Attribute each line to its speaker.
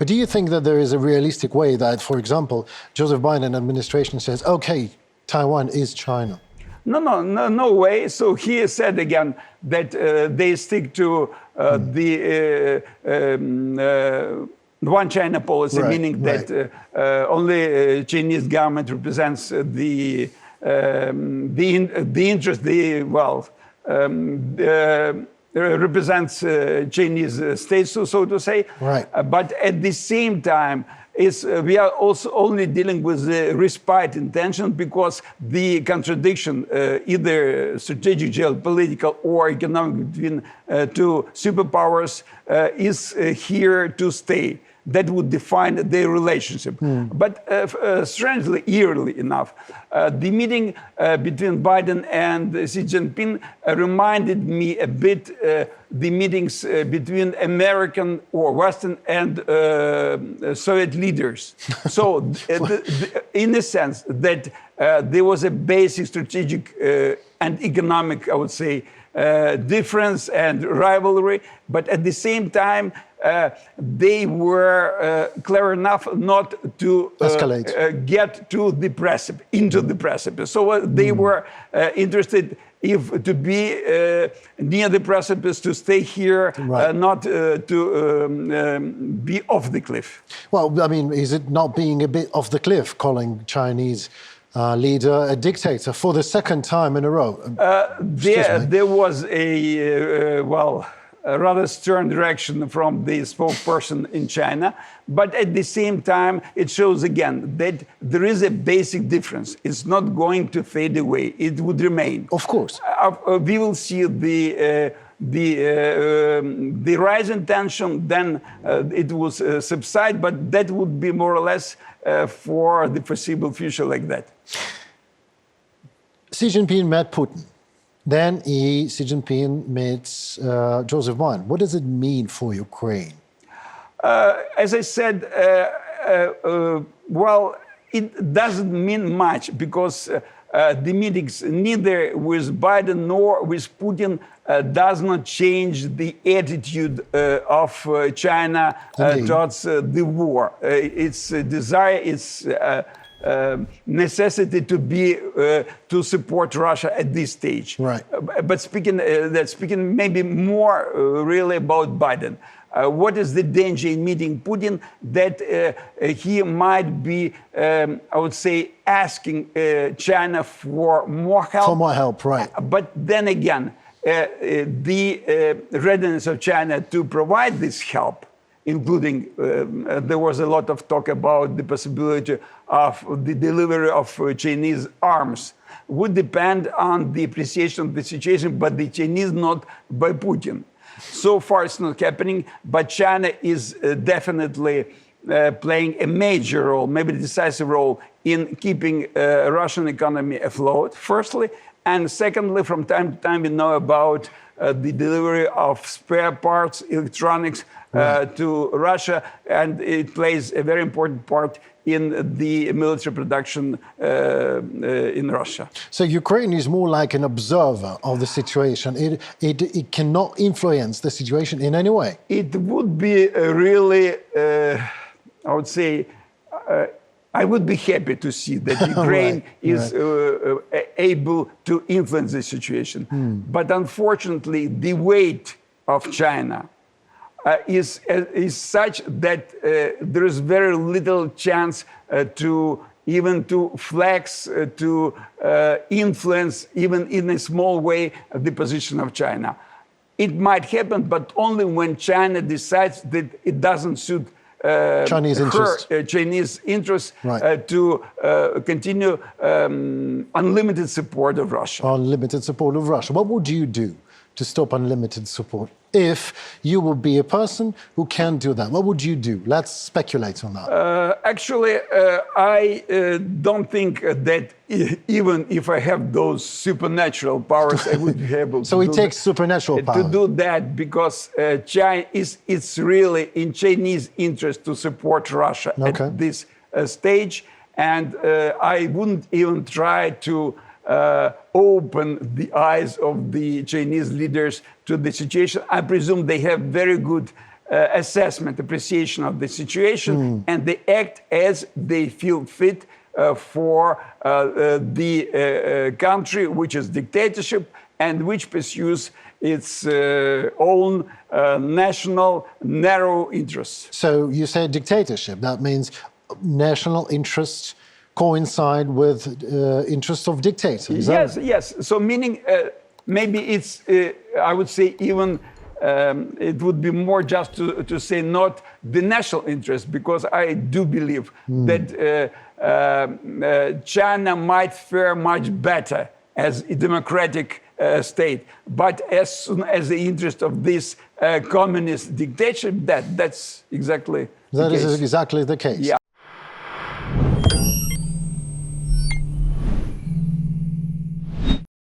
Speaker 1: But do you think that there is a realistic way that, for example, Joseph Biden administration says, okay, Taiwan is China?
Speaker 2: No way. So he said again that they stick to the one China policy, meaning that only Chinese government represents the interest, represents Chinese states, so to say.
Speaker 1: Right.
Speaker 2: But at the same time, we are also only dealing with the respite intention, because the contradiction, either strategic, geopolitical, or economic, between two superpowers is here to stay. That would define their relationship. But strangely, eerily enough, the meeting between Biden and Xi Jinping reminded me a bit the meetings between American or Western and Soviet leaders. So, in a sense, that there was a basic strategic and economic, I would say, difference and rivalry, but at the same time, they were clever enough not to
Speaker 1: escalate,
Speaker 2: get to the precipice, into the precipice. So they were interested to be near the precipice, to stay here, not to be off the cliff.
Speaker 1: Well, I mean, is it not being a bit off the cliff, calling Chinese leader a dictator for the second time in a row?
Speaker 2: There was a rather stern direction from the spokesperson in China. But at the same time, it shows again that there is a basic difference. It's not going to fade away. It would remain.
Speaker 1: Of course.
Speaker 2: We will see the rise in tension, then it will subside, but that would be more or less for the foreseeable future like that.
Speaker 1: Xi Jinping met Putin. Then Xi Jinping meets Joseph Biden. What does it mean for Ukraine?
Speaker 2: As I said, it doesn't mean much, because the meetings neither with Biden nor with Putin does not change the attitude of China towards the war. Its desire, its necessity to support Russia at this stage.
Speaker 1: Right.
Speaker 2: But speaking maybe more really about Biden. What is the danger in meeting Putin? That he might be, I would say, asking China for more help.
Speaker 1: For more help, right.
Speaker 2: But then again, the readiness of China to provide this help, including there was a lot of talk about the possibility of the delivery of Chinese arms, would depend on the appreciation of the situation, but the Chinese, not by Putin. So far, it's not happening, but China is definitely playing a major role, maybe a decisive role, in keeping Russian economy afloat, firstly. And secondly, from time to time, we know about the delivery of spare parts, electronics to Russia, and it plays a very important part in the military production in Russia.
Speaker 1: So Ukraine is more like an observer of the situation. It cannot influence the situation in any way.
Speaker 2: It would be really, I would say, I would be happy to see that Ukraine is able to influence the situation. But unfortunately, the weight of China is such that there is very little chance to flex, to influence, even in a small way, the position of China. It might happen, but only when China decides that it doesn't suit
Speaker 1: Chinese
Speaker 2: interests to continue unlimited support of Russia.
Speaker 1: Unlimited support of Russia. What would you do to stop unlimited support if you would be a person who can do that? What would you do? Let's speculate on that.
Speaker 2: Actually, I don't think that even if I have those supernatural powers, I would be able to
Speaker 1: so it takes supernatural power
Speaker 2: to do that, because China it's really in Chinese interest to support Russia at this stage, and I wouldn't even try to open the eyes of the Chinese leaders to the situation. I presume they have very good assessment, appreciation of the situation, and they act as they feel fit for the country which is dictatorship and which pursues its own national narrow interests.
Speaker 1: So you say dictatorship. That means national interests coincide with interests of dictators.
Speaker 2: Yes, yes. So meaning maybe it's, I would say even it would be more just to say not the national interest, because I do believe that China might fare much better as a democratic state, but as soon as the interest of this communist dictatorship, that's exactly
Speaker 1: That
Speaker 2: the
Speaker 1: is
Speaker 2: case.
Speaker 1: exactly the case.
Speaker 2: Yeah.